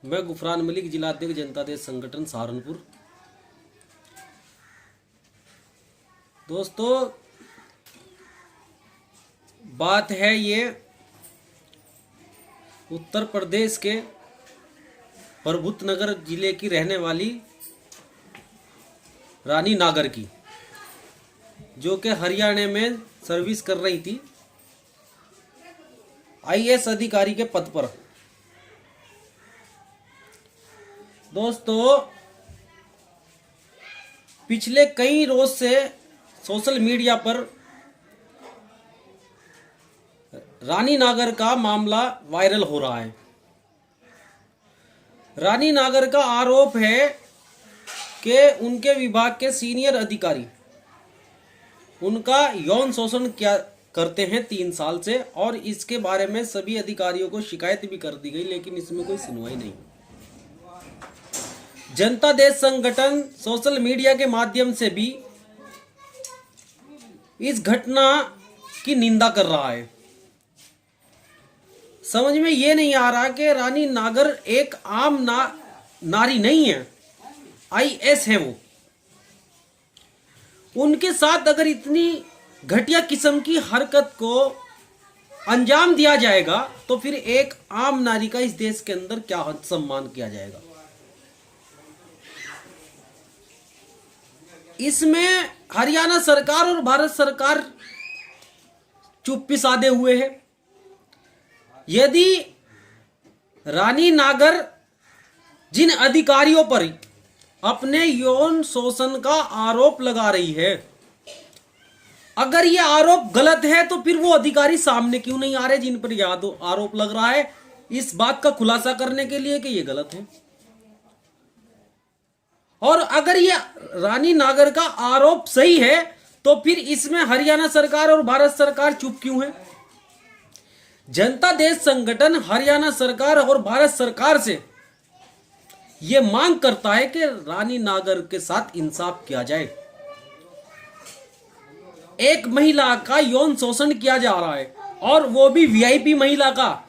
मैं गुफरान मलिक, जिला अध्यक्ष जनता दल संगठन सहारनपुर। दोस्तों, बात है ये उत्तर प्रदेश के प्रभुतनगर जिले की रहने वाली रानी नागर की, जो कि हरियाणा में सर्विस कर रही थी आईएएस अधिकारी के पद पर। दोस्तों, पिछले कई रोज से सोशल मीडिया पर रानी नागर का मामला वायरल हो रहा है। रानी नागर का आरोप है कि उनके विभाग के सीनियर अधिकारी उनका यौन शोषण क्या करते हैं 3 साल से, और इसके बारे में सभी अधिकारियों को शिकायत भी कर दी गई, लेकिन इसमें कोई सुनवाई नहीं। जनता दल संगठन सोशल मीडिया के माध्यम से भी इस घटना की निंदा कर रहा है। समझ में ये नहीं आ रहा कि रानी नागर एक आम नारी नहीं है, आईएएस है वो। उनके साथ अगर इतनी घटिया किस्म की हरकत को अंजाम दिया जाएगा तो फिर एक आम नारी का इस देश के अंदर क्या सम्मान किया जाएगा। इसमें हरियाणा सरकार और भारत सरकार चुप्पी साधे हुए है। यदि रानी नागर जिन अधिकारियों पर अपने यौन शोषण का आरोप लगा रही है, अगर ये आरोप गलत है तो फिर वो अधिकारी सामने क्यों नहीं आ रहे जिन पर यह आरोप लग रहा है, इस बात का खुलासा करने के लिए कि ये गलत है। और अगर ये रानी नागर का आरोप सही है तो फिर इसमें हरियाणा सरकार और भारत सरकार चुप क्यों है। जनता दल संगठन हरियाणा सरकार और भारत सरकार से यह मांग करता है कि रानी नागर के साथ इंसाफ किया जाए। एक महिला का यौन शोषण किया जा रहा है और वो भी वीआईपी महिला का।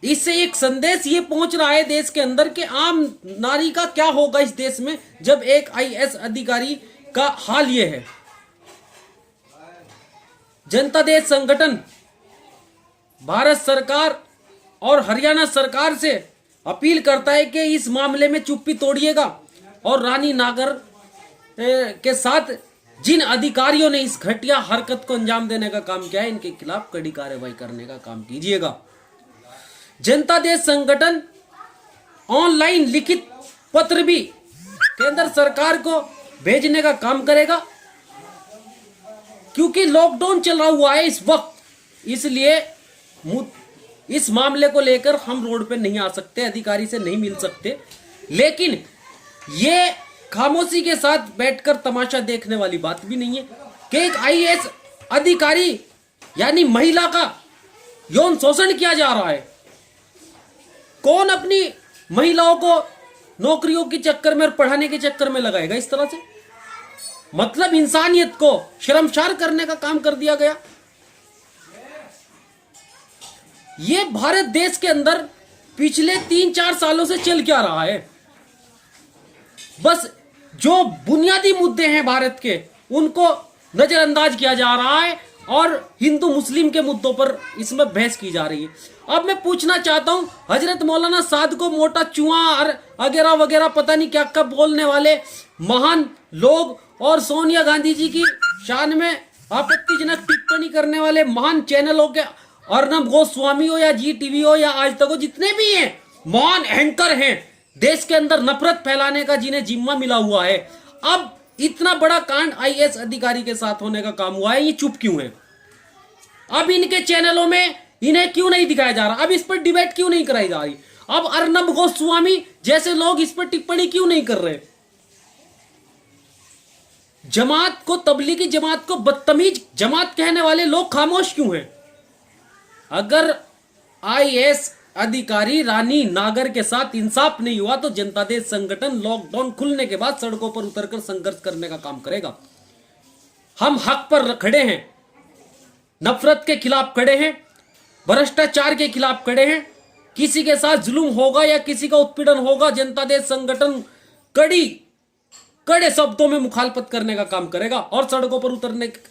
इससे एक संदेश ये पहुंच रहा है देश के अंदर कि आम नारी का क्या होगा इस देश में जब एक आईएएस अधिकारी का हाल ये है। जनता दल संगठन भारत सरकार और हरियाणा सरकार से अपील करता है कि इस मामले में चुप्पी तोड़िएगा और रानी नागर के साथ जिन अधिकारियों ने इस घटिया हरकत को अंजाम देने का काम किया है, इनके खिलाफ कड़ी कार्रवाई करने का काम कीजिएगा। जनता दल संगठन ऑनलाइन लिखित पत्र भी केंद्र सरकार को भेजने का काम करेगा, क्योंकि लॉकडाउन चल रहा हुआ है इस वक्त, इसलिए इस मामले को लेकर हम रोड पे नहीं आ सकते, अधिकारी से नहीं मिल सकते। लेकिन ये खामोशी के साथ बैठकर तमाशा देखने वाली बात भी नहीं है कि एक आईएएस अधिकारी यानी महिला का यौन शोषण किया जा रहा है। कौन अपनी महिलाओं को नौकरियों के चक्कर में और पढ़ाने के चक्कर में लगाएगा इस तरह से? मतलब इंसानियत को शर्मसार करने का काम कर दिया गया। ये भारत देश के अंदर पिछले 3-4 सालों से चल क्या रहा है? बस जो बुनियादी मुद्दे हैं भारत के उनको नजरअंदाज किया जा रहा है और हिंदू मुस्लिम के मुद्दों पर इसमें बहस की जा रही है। अब मैं पूछना चाहता हूं, हजरत मौलाना साद को मोटा चुआ और वगैरह वगैरह पता नहीं क्या क्या बोलने वाले महान लोग और सोनिया गांधी जी की शान में आपत्तिजनक टिप्पणी करने वाले महान चैनलों के अर्नब गोस्वामी हो या जी टीवी हो या आज तक हो, जितने भी हैं महान एंकर हैं देश के अंदर नफरत फैलाने का जिन्हें जिम्मा मिला हुआ है, अब इतना बड़ा कांड आईएएस अधिकारी के साथ होने का काम हुआ है, ये चुप क्यों है? अब इनके चैनलों में इन्हें क्यों नहीं दिखाया जा रहा? अब इस पर डिबेट क्यों नहीं कराई जा रही? अब अर्नब गोस्वामी जैसे लोग इस पर टिप्पणी क्यों नहीं कर रहे? जमात को, तबलीगी जमात को बदतमीज जमात कहने वाले लोग खामोश क्यों हैं? अगर आईएएस अधिकारी रानी नागर के साथ इंसाफ नहीं हुआ तो जनता दल संगठन लॉकडाउन खुलने के बाद सड़कों पर उतरकर संघर्ष करने का काम करेगा। हम हक पर खड़े हैं, नफरत के खिलाफ खड़े हैं, भ्रष्टाचार के खिलाफ खड़े हैं किसी के साथ जुल्म होगा या किसी का उत्पीड़न होगा, जनता दल संगठन कड़े शब्दों में मुखालफत करने का काम करेगा और सड़कों पर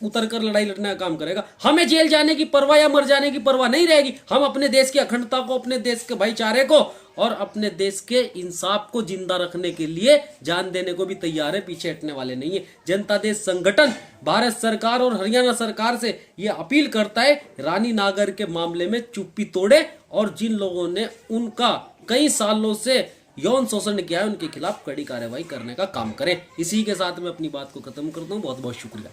उतरकर लड़ाई लड़ने का काम करेगा। हमें जेल जाने की परवाह या मर जाने की परवाह नहीं रहेगी। हम अपने देश की अखंडता को, अपने देश के भाईचारे को और अपने देश के इंसाफ को जिंदा रखने के लिए जान देने को भी तैयार है, पीछे हटने वाले नहीं है। जनता दल संगठन भारत सरकार और हरियाणा सरकार से यह अपील करता है, रानी नागर के मामले में चुप्पी तोड़े और जिन लोगों ने उनका कई सालों से यौन शोषण किया है उनके खिलाफ कड़ी कार्रवाई करने का काम करें। इसी के साथ मैं अपनी बात को खत्म करता हूं। बहुत बहुत शुक्रिया।